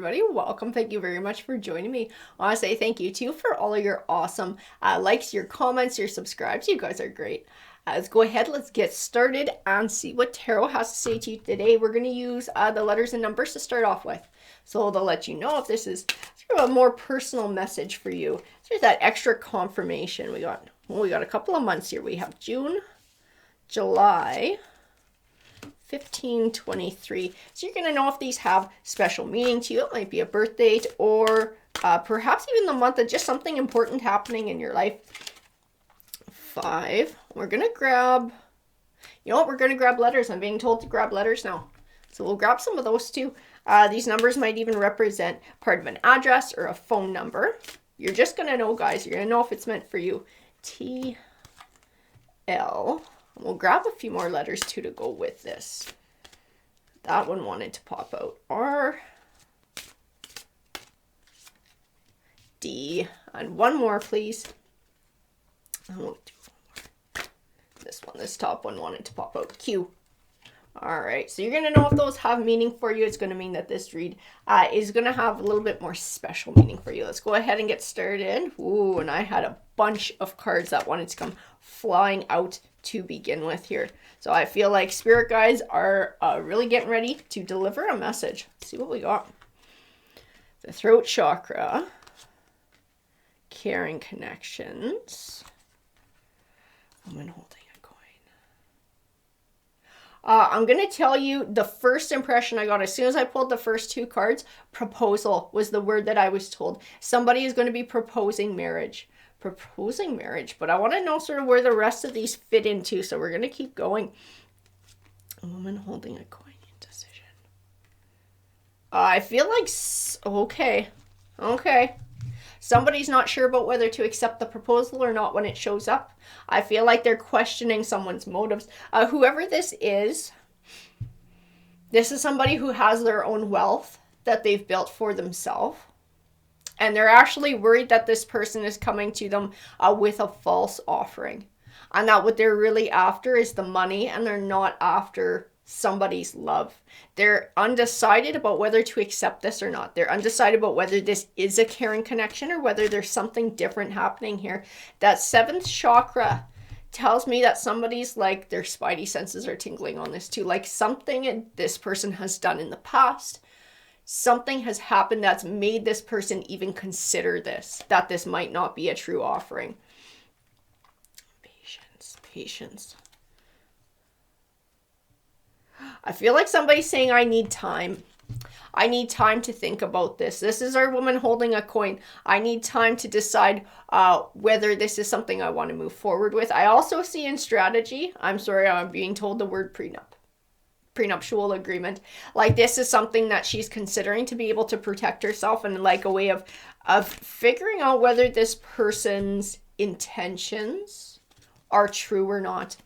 everybody. Welcome. Thank you very much for joining me. I want to say thank you too for all of your awesome likes, your comments, your subscribes. You guys are great. Let's go ahead. Let's get started and see what tarot has to say to you today. We're going to use the letters and numbers to start off with. So they'll let you know if this is sort of a more personal message for you. There's that extra confirmation. We got a couple of months here. We have June, July, 1523. So you're going to know if these have special meaning to you. It might be a birth date or perhaps even the month of just something important happening in your life. 5. We're going to grab, you know what? We're going to grab letters. I'm being told to grab letters now. So we'll grab some of those too. These numbers might even represent part of an address or a phone number. You're just going to know, guys. You're going to know if it's meant for you. T, L. We'll grab a few more letters too to go with this. That one wanted to pop out. R, D, and one more, please. I won't do one more. This one, this top one wanted to pop out. Q. All right, so you're going to know if those have meaning for you. It's going to mean that this read is going to have a little bit more special meaning for you. Let's go ahead and get started. Ooh, and I had a bunch of cards that wanted to come flying out to begin with here. So I feel like spirit guides are really getting ready to deliver a message. Let's see what we got. The throat chakra, caring connections, woman holding a coin. I'm going to tell you the first impression I got as soon as I pulled the first two cards. Proposal was the word that I was told. Somebody is going to be proposing marriage. Proposing marriage, but I want to know sort of where the rest of these fit into, so we're going to keep going. A woman holding a coin, indecision. I feel like, okay. Somebody's not sure about whether to accept the proposal or not when it shows up. I feel like they're questioning someone's motives. Whoever this is somebody who has their own wealth that they've built for themselves. And they're actually worried that this person is coming to them with a false offering. And that what they're really after is the money, and they're not after somebody's love. They're undecided about whether to accept this or not. They're undecided about whether this is a caring connection or whether there's something different happening here. That 7th chakra tells me that somebody's like, their spidey senses are tingling on this too. Like something this person has done in the past. Something has happened that's made this person even consider this, that this might not be a true offering. Patience. I feel like somebody's saying, I need time. I need time to think about this. This is our woman holding a coin. I need time to decide whether this is something I want to move forward with. I also see in strategy, I'm being told the word prenuptial agreement. Like this is something that she's considering to be able to protect herself, and like a way of figuring out whether this person's intentions are true or not.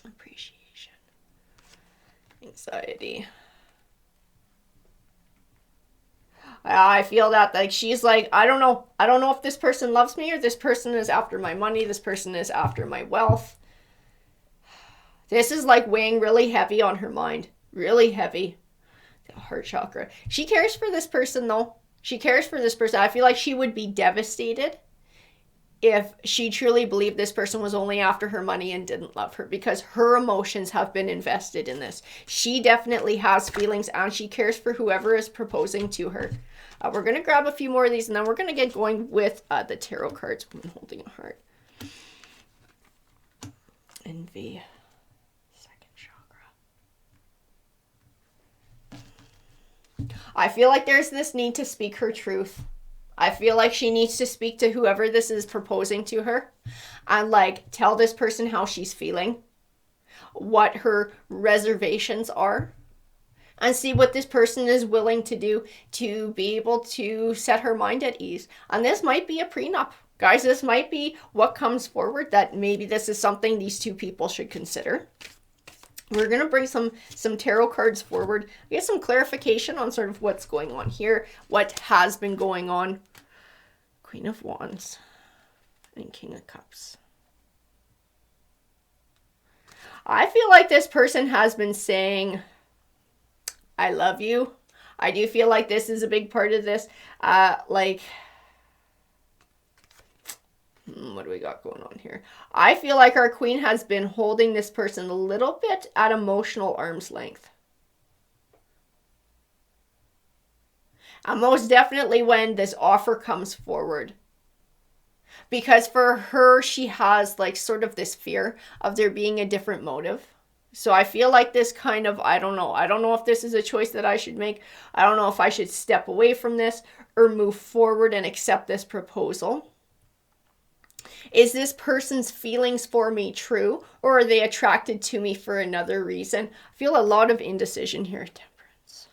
Appreciation. Anxiety. I feel that like she's like, I don't know if this person loves me or this person is after my money, this person is after my wealth. This is like weighing really heavy on her mind. Really heavy. The heart chakra. She cares for this person though. She cares for this person. I feel like she would be devastated if she truly believed this person was only after her money and didn't love her, because her emotions have been invested in this. She definitely has feelings and she cares for whoever is proposing to her. We're going to grab a few more of these and then we're going to get going with the tarot cards. Woman holding a heart. Envy. I feel like there's this need to speak her truth. I feel like she needs to speak to whoever this is proposing to her and like tell this person how she's feeling, what her reservations are, and see what this person is willing to do to be able to set her mind at ease. And this might be a prenup. Guys, this might be what comes forward, that maybe this is something these two people should consider. We're going to bring some tarot cards forward, get some clarification on sort of what's going on here, what has been going on. Queen of Wands and King of Cups. I feel like this person has been saying, I love you. I do feel like this is a big part of this. What do we got going on here? I feel like our queen has been holding this person a little bit at emotional arm's length. And most definitely when this offer comes forward. Because for her, she has like sort of this fear of there being a different motive. So I feel like this kind of, I don't know if this is a choice that I should make. I don't know if I should step away from this or move forward and accept this proposal. Is this person's feelings for me true, or are they attracted to me for another reason? I feel a lot of indecision here. Temperance.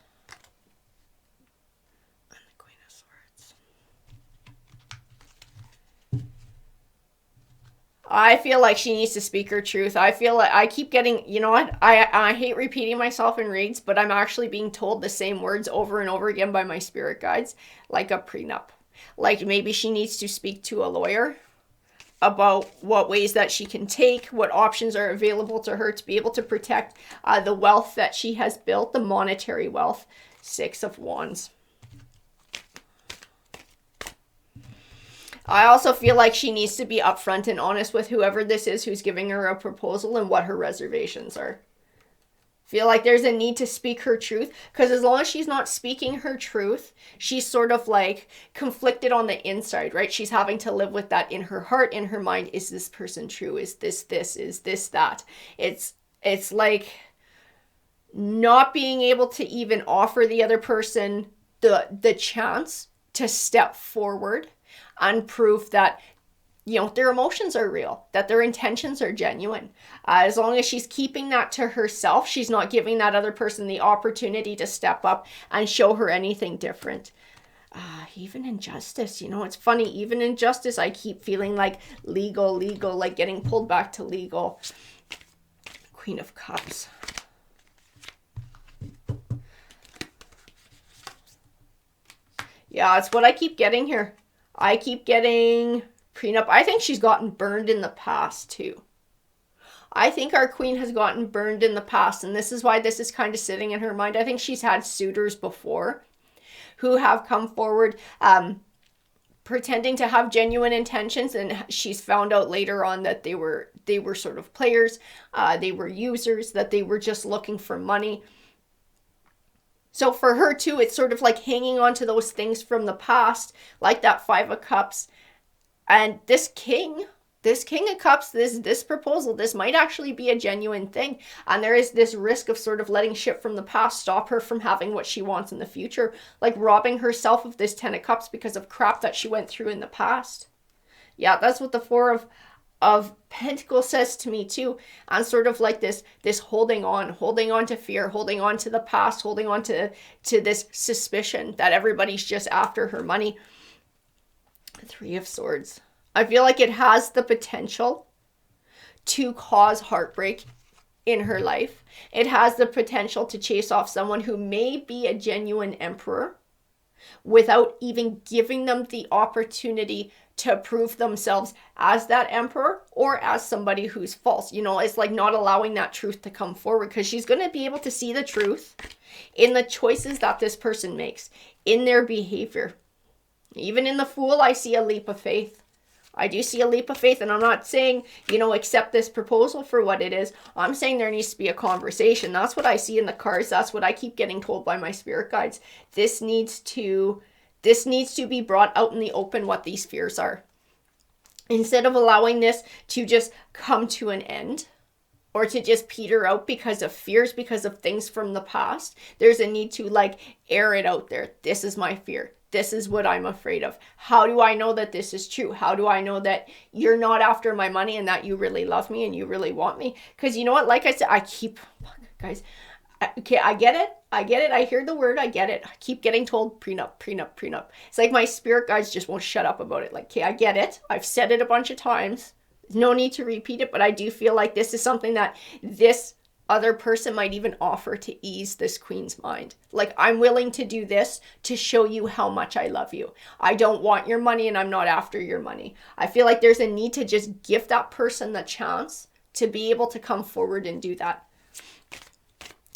And the Queen of Swords. I feel like she needs to speak her truth. I feel like I keep getting, you know what? I hate repeating myself in reads, but I'm actually being told the same words over and over again by my spirit guides, like a prenup. Like maybe she needs to speak to a lawyer about what ways that she can take, what options are available to her to be able to protect the wealth that she has built, the monetary wealth. 6 of Wands. I also feel like she needs to be upfront and honest with whoever this is who's giving her a proposal and what her reservations are. Feel like there's a need to speak her truth, because as long as she's not speaking her truth, she's sort of like conflicted on the inside, right? She's having to live with that in her heart, in her mind. Is this person true? Is this, is this, that? It's like not being able to even offer the other person the chance to step forward and prove that, you know, their emotions are real, that their intentions are genuine. As long as she's keeping that to herself, she's not giving that other person the opportunity to step up and show her anything different. Even in justice, you know, it's funny, even in justice, I keep feeling like legal, like getting pulled back to legal. Queen of Cups. Yeah, it's what I keep getting here. I keep getting prenup. I think she's gotten burned in the past too. I think our queen has gotten burned in the past, and this is why this is kind of sitting in her mind. I think she's had suitors before who have come forward pretending to have genuine intentions, and she's found out later on that they were sort of players, they were users, that they were just looking for money. So for her too, it's sort of like hanging on to those things from the past, like that 5 of Cups. And this King of Cups, this proposal, this might actually be a genuine thing. And there is this risk of sort of letting shit from the past stop her from having what she wants in the future. Like robbing herself of this 10 of Cups because of crap that she went through in the past. Yeah, that's what the 4 of Pentacles says to me too. And sort of like this holding on to fear, holding on to the past, holding on to this suspicion that everybody's just after her money. 3 of Swords. I feel like it has the potential to cause heartbreak in her life. It has the potential to chase off someone who may be a genuine emperor without even giving them the opportunity to prove themselves as that emperor or as somebody who's false. You know, it's like not allowing that truth to come forward, because she's going to be able to see the truth in the choices that this person makes, in their behavior. Even in the Fool, I see a leap of faith. I do see a leap of faith, and I'm not saying, you know, accept this proposal for what it is. I'm saying there needs to be a conversation. That's what I see in the cards. That's what I keep getting told by my spirit guides. This needs to be brought out in the open, what these fears are. Instead of allowing this to just come to an end or to just peter out because of fears, because of things from the past, there's a need to like air it out there. This is my fear. This is what I'm afraid of. How do I know that this is true? How do I know that you're not after my money and that you really love me and you really want me? Because you know what? Like I said, guys, okay, I get it. I hear the word. I get it. I keep getting told prenup. It's like my spirit guides just won't shut up about it. Like, okay, I get it. I've said it a bunch of times. There's no need to repeat it, but I do feel like this is something that this other person might even offer to ease this queen's mind. Like, I'm willing to do this to show you how much I love you. I don't want your money and I'm not after your money. I feel like there's a need to just give that person the chance to be able to come forward and do that.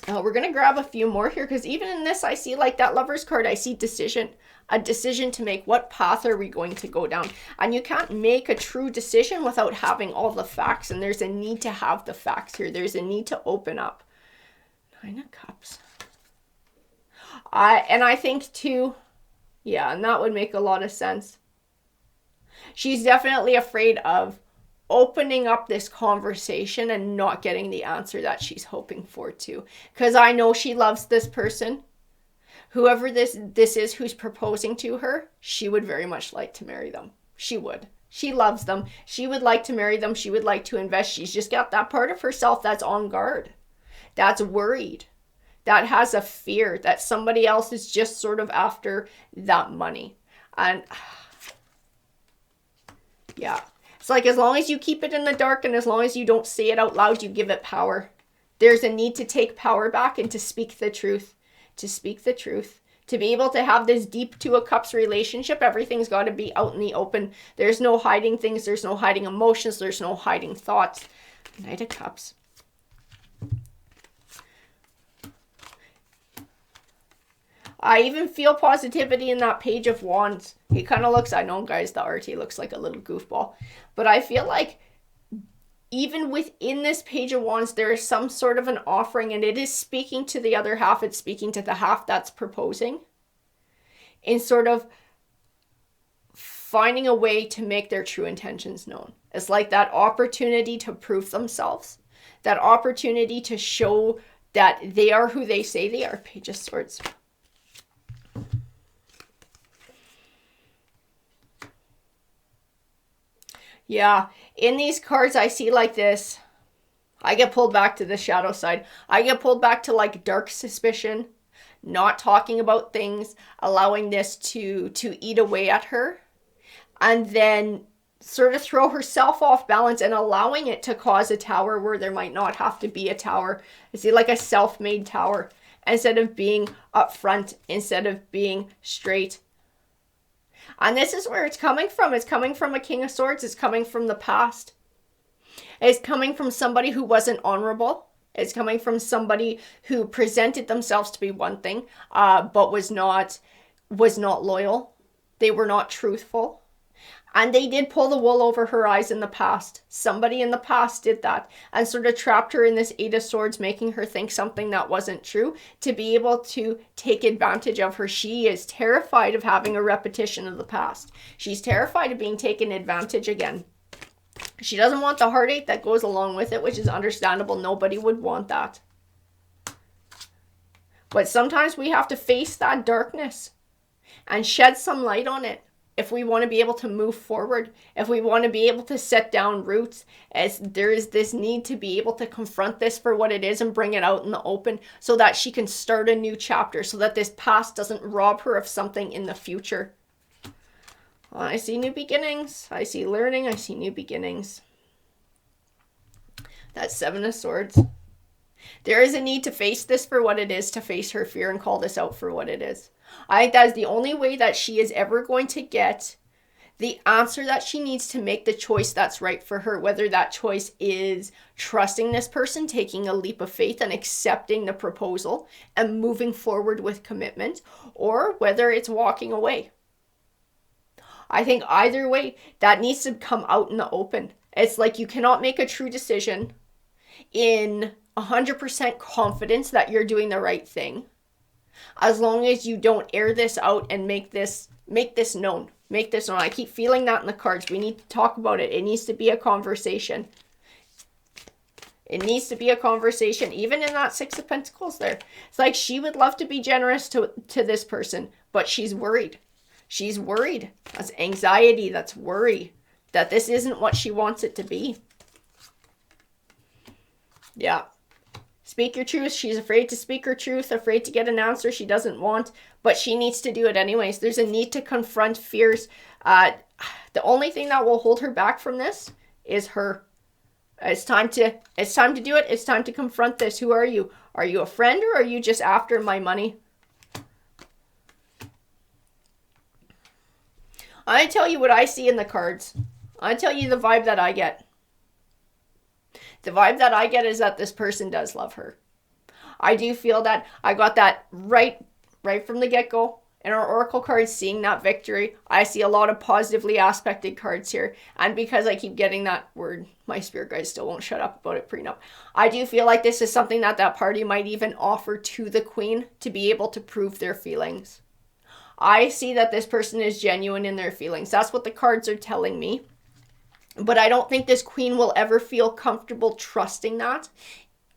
We're going to grab a few more here, because even in this, I see like that Lover's card, I see decision. A decision to make. What path are we going to go down? And you can't make a true decision without having all the facts. And there's a need to have the facts here. There's a need to open up. Nine of Cups. I think too, yeah, and that would make a lot of sense. She's definitely afraid of opening up this conversation and not getting the answer that she's hoping for too. Because I know she loves this person. Whoever this is who's proposing to her, she would very much like to marry them. She would. She loves them. She would like to marry them. She would like to invest. She's just got that part of herself that's on guard. That's worried. That has a fear that somebody else is just sort of after that money. And yeah, it's like as long as you keep it in the dark and as long as you don't say it out loud, you give it power. There's a need to take power back and to speak the truth. To speak the truth. To be able to have this deep Two of Cups relationship, everything's got to be out in the open. There's no hiding things. There's no hiding emotions. There's no hiding thoughts. Knight of Cups. I even feel positivity in that Page of Wands. He kind of looks, I know guys, the art, he looks like a little goofball. But I feel like even within this Page of Wands, there is some sort of an offering, and it is speaking to the other half. It's speaking to the half that's proposing. In sort of finding a way to make their true intentions known. It's like that opportunity to prove themselves. That opportunity to show that they are who they say they are. Page of Swords. Yeah, in these cards I see like this. I get pulled back to the shadow side. I get pulled back to like dark suspicion, not talking about things, allowing this to eat away at her, and then sort of throw herself off balance and allowing it to cause a tower where there might not have to be a tower. I see like a self-made tower instead of being upfront, instead of being straight. And this is where it's coming from. It's coming from a King of Swords. It's coming from the past. It's coming from somebody who wasn't honorable. It's coming from somebody who presented themselves to be one thing, but was not loyal. They were not truthful. And they did pull the wool over her eyes in the past. Somebody in the past did that and sort of trapped her in this Eight of Swords, making her think something that wasn't true to be able to take advantage of her. She is terrified of having a repetition of the past. She's terrified of being taken advantage again. She doesn't want the heartache that goes along with it, which is understandable. Nobody would want that. But sometimes we have to face that darkness and shed some light on it. If we want to be able to move forward, if we want to be able to set down roots, as there is this need to be able to confront this for what it is and bring it out in the open so that she can start a new chapter, so that this past doesn't rob her of something in the future. I see new beginnings. I see learning. I see new beginnings. That's Seven of Swords. There is a need to face this for what it is, to face her fear and call this out for what it is. I think that is the only way that she is ever going to get the answer that she needs to make the choice that's right for her, whether that choice is trusting this person, taking a leap of faith and accepting the proposal and moving forward with commitment, or whether it's walking away. I think either way, that needs to come out in the open. It's like you cannot make a true decision in 100% confidence that you're doing the right thing, as long as you don't air this out and make this known. Make this known. I keep feeling that in the cards. We need to talk about it. It needs to be a conversation. It needs to be a conversation. Even in that Six of Pentacles there. It's like she would love to be generous to this person, but she's worried. She's worried. That's anxiety. That's worry. That this isn't what she wants it to be. Yeah. Speak your truth. She's afraid to speak her truth, afraid to get an answer she doesn't want, but she needs to do it anyways. There's a need to confront fears. The only thing that will hold her back from this is her. It's time to do it. It's time to confront this. Who are you? Are you a friend, or are you just after my money? I tell you what I see in the cards. I tell you the vibe that I get. The vibe that I get is that this person does love her. I do feel that I got that right from the get-go. In our Oracle cards, seeing that victory, I see a lot of positively aspected cards here. And because I keep getting that word, my spirit guides still won't shut up about it, prenup. I do feel like this is something that party might even offer to the queen to be able to prove their feelings. I see that this person is genuine in their feelings. That's what the cards are telling me. But I don't think this queen will ever feel comfortable trusting that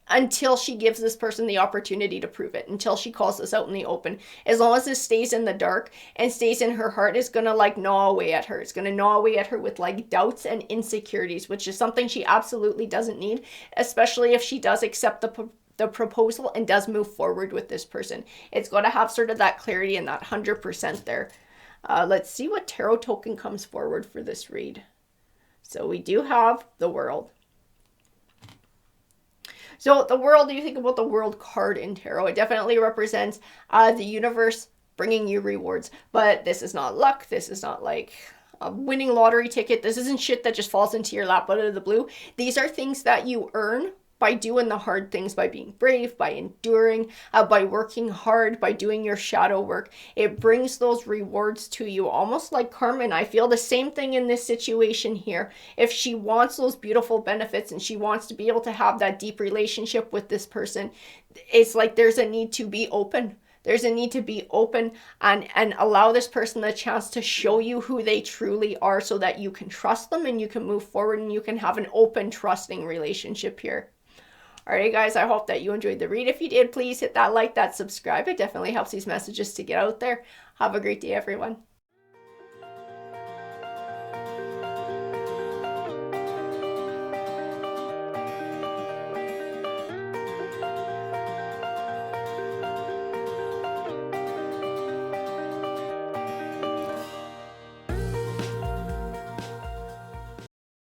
until she gives this person the opportunity to prove it, until she calls this out in the open. As long as this stays in the dark and stays in her heart, it's gonna like gnaw away at her. It's gonna gnaw away at her with like doubts and insecurities, which is something she absolutely doesn't need, especially if she does accept the proposal and does move forward with this person. It's got to have sort of that clarity and that 100% there. Let's see what tarot token comes forward for this read. So we do have the World. So the World, you think about the World card in tarot, it definitely represents the universe bringing you rewards. But this is not luck. This is not like a winning lottery ticket. This isn't shit that just falls into your lap out of the blue. These are things that you earn by doing the hard things, by being brave, by enduring, by working hard, by doing your shadow work. It brings those rewards to you, almost like karma. And I feel the same thing in this situation here. If she wants those beautiful benefits and she wants to be able to have that deep relationship with this person, it's like there's a need to be open. There's a need to be open and allow this person the chance to show you who they truly are so that you can trust them and you can move forward and you can have an open, trusting relationship here. Alright guys, I hope that you enjoyed the read. If you did, please hit that like, that subscribe. It definitely helps these messages to get out there. Have a great day, everyone.